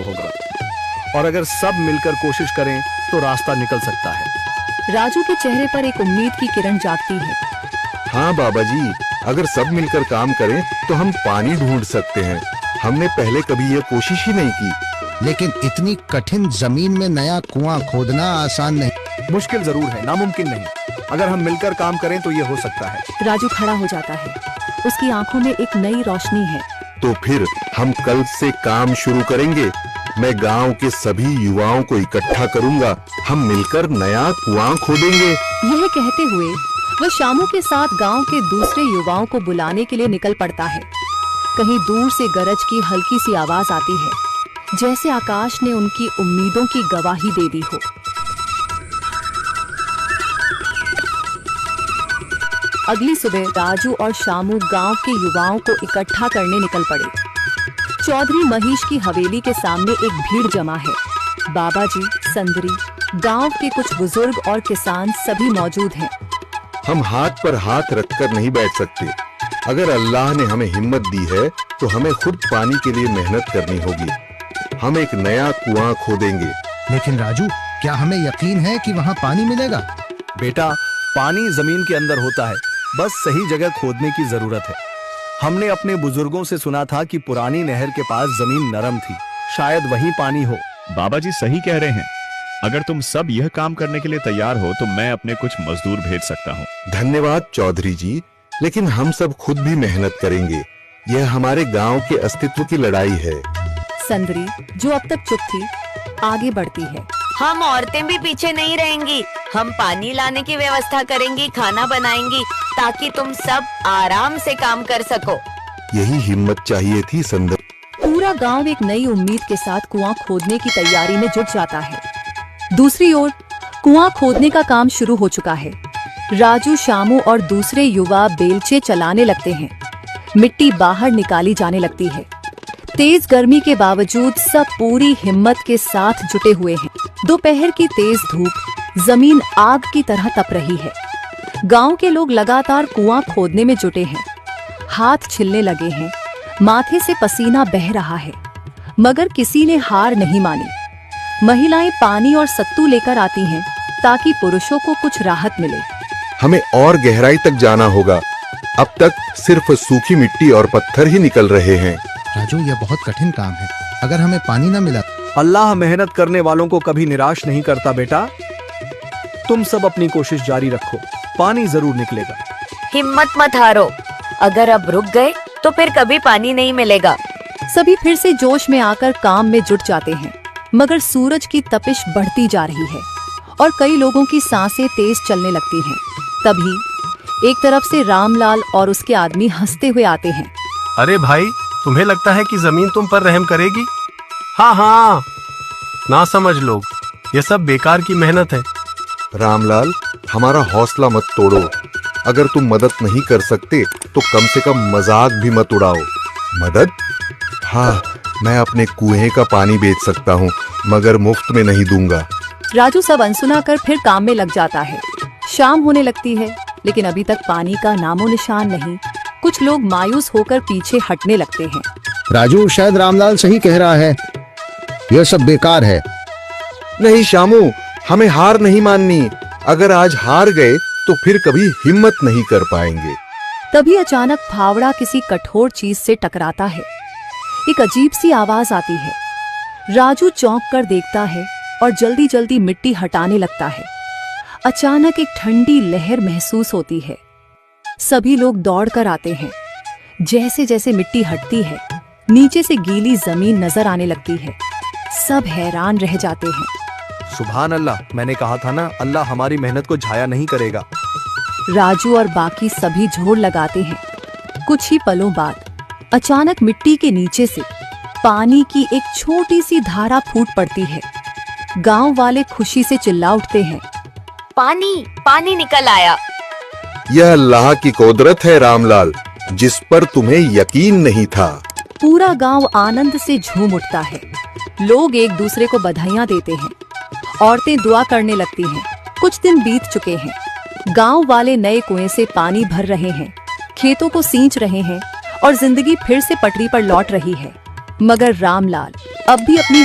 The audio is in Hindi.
होगा, और अगर सब मिलकर कोशिश करें तो रास्ता निकल सकता है। राजू के चेहरे पर एक उम्मीद की किरण जागती है। हाँ बाबा जी, अगर सब मिलकर काम करें तो हम पानी ढूंढ सकते हैं। हमने पहले कभी ये कोशिश ही नहीं की। लेकिन इतनी कठिन जमीन में नया कुआं खोदना आसान नहीं। मुश्किल जरूर है, नामुमकिन नहीं। अगर हम मिलकर काम करें तो ये हो सकता है। राजू खड़ा हो जाता है, उसकी आंखों में एक नई रोशनी है। तो फिर हम कल से काम शुरू करेंगे। मैं गांव के सभी युवाओं को इकट्ठा करूंगा, हम मिलकर नया कुआं खोदेंगे। यह कहते हुए वह शामू के साथ गांव के दूसरे युवाओं को बुलाने के लिए निकल पड़ता है। कहीं दूर से गरज की हल्की सी आवाज आती है, जैसे आकाश ने उनकी उम्मीदों की गवाही दे दी हो। अगली सुबह राजू और शामू गांव के युवाओं को इकट्ठा करने निकल पड़े। चौधरी महेश की हवेली के सामने एक भीड़ जमा है। बाबा जी, संदरी, गांव के कुछ बुजुर्ग और किसान सभी मौजूद हैं। हम हाथ पर हाथ रखकर नहीं बैठ सकते। अगर अल्लाह ने हमें हिम्मत दी है तो हमें खुद पानी के लिए मेहनत करनी होगी। हम एक नया कुआं खोदेंगे। लेकिन राजू, क्या हमें यकीन है कि वहाँ पानी मिलेगा? बेटा, पानी जमीन के अंदर होता है, बस सही जगह खोदने की जरूरत है। हमने अपने बुजुर्गों से सुना था कि पुरानी नहर के पास जमीन नरम थी, शायद वहीं पानी हो। बाबा जी सही कह रहे हैं। अगर तुम सब यह काम करने के लिए तैयार हो तो मैं अपने कुछ मजदूर भेज सकता हूँ। धन्यवाद चौधरी जी, लेकिन हम सब खुद भी मेहनत करेंगे। यह हमारे गांव के अस्तित्व की लड़ाई है। संदरी, जो अब तक चुप थी, आगे बढ़ती है। हम औरतें भी पीछे नहीं रहेंगी। हम पानी लाने की व्यवस्था करेंगी, खाना बनाएंगी, ताकि तुम सब आराम से काम कर सको। यही हिम्मत चाहिए थी संदर। पूरा गांव एक नई उम्मीद के साथ कुआं खोदने की तैयारी में जुट जाता है। दूसरी ओर कुआं खोदने का काम शुरू हो चुका है। राजू, शामू और दूसरे युवा बेलचे चलाने लगते हैं। मिट्टी बाहर निकाली जाने लगती है। तेज गर्मी के बावजूद सब पूरी हिम्मत के साथ जुटे हुए हैं। दोपहर की तेज धूप, जमीन आग की तरह तप रही है। गांव के लोग लगातार कुआं खोदने में जुटे हैं। हाथ छिलने लगे हैं, माथे से पसीना बह रहा है, मगर किसी ने हार नहीं मानी। महिलाएं पानी और सत्तू लेकर आती हैं ताकि पुरुषों को कुछ राहत मिले। हमें और गहराई तक जाना होगा। अब तक सिर्फ सूखी मिट्टी और पत्थर ही निकल रहे हैं। राजू, यह बहुत कठिन काम है। अगर हमें पानी न मिला। अल्लाह मेहनत करने वालों को कभी निराश नहीं करता बेटा। तुम सब अपनी कोशिश जारी रखो, पानी जरूर निकलेगा। हिम्मत मत हारो। अगर अब रुक गए तो फिर कभी पानी नहीं मिलेगा। सभी फिर से जोश में आकर काम में जुट जाते हैं, मगर सूरज की तपिश बढ़ती जा रही है और कई लोगों की सांसें तेज चलने लगती हैं। तभी एक तरफ से रामलाल और उसके आदमी हंसते हुए आते हैं। अरे भाई, तुम्हें लगता है कि जमीन तुम पर रहम करेगी? हाँ हाँ, ना समझ लोग, ये सब बेकार की मेहनत है। रामलाल, हमारा हौसला मत तोड़ो। अगर तुम मदद नहीं कर सकते तो कम से कम मजाक भी मत उड़ाओ। मदद? हाँ, मैं अपने कुएं का पानी बेच सकता हूँ, मगर मुफ्त में नहीं दूंगा। राजू सब अनसुना कर फिर काम में लग जाता है। शाम होने लगती है, लेकिन अभी तक पानी का नामो निशान नहीं। कुछ लोग मायूस होकर पीछे हटने लगते हैं। राजू, शायद रामलाल सही कह रहा है, यह सब बेकार है। नहीं शामू, हमें हार नहीं माननी। अगर आज हार गए तो फिर कभी हिम्मत नहीं कर पाएंगे। तभी अचानक फावड़ा किसी कठोर चीज से टकराता है। एक अजीब सी आवाज आती है। राजू चौंक कर देखता है और जल्दी जल्दी मिट्टी हटाने लगता है। अचानक एक ठंडी लहर महसूस होती है। सभी लोग दौड़कर आते हैं। जैसे जैसे मिट्टी हटती है, नीचे से गीली जमीन नजर आने लगती है। सब हैरान रह जाते हैं। सुभान अल्लाह, मैंने कहा था ना, अल्लाह हमारी मेहनत को जाया नहीं करेगा। राजू और बाकी सभी जोर लगाते हैं। कुछ ही पलों बाद अचानक मिट्टी के नीचे से पानी की एक छोटी सी धारा फूट पड़ती है। गांव वाले खुशी से चिल्ला उठते हैं। पानी, पानी निकल आया। यह अल्लाह की कुदरत है रामलाल, जिस पर तुम्हें यकीन नहीं था। पूरा गांव आनंद से झूम उठता है। लोग एक दूसरे को बधाइयां देते हैं। औरतें दुआ करने लगती हैं। कुछ दिन बीत चुके हैं। गांव वाले नए कुएं से पानी भर रहे हैं, खेतों को सींच रहे हैं और जिंदगी फिर से पटरी पर लौट रही है। मगर रामलाल अब भी अपनी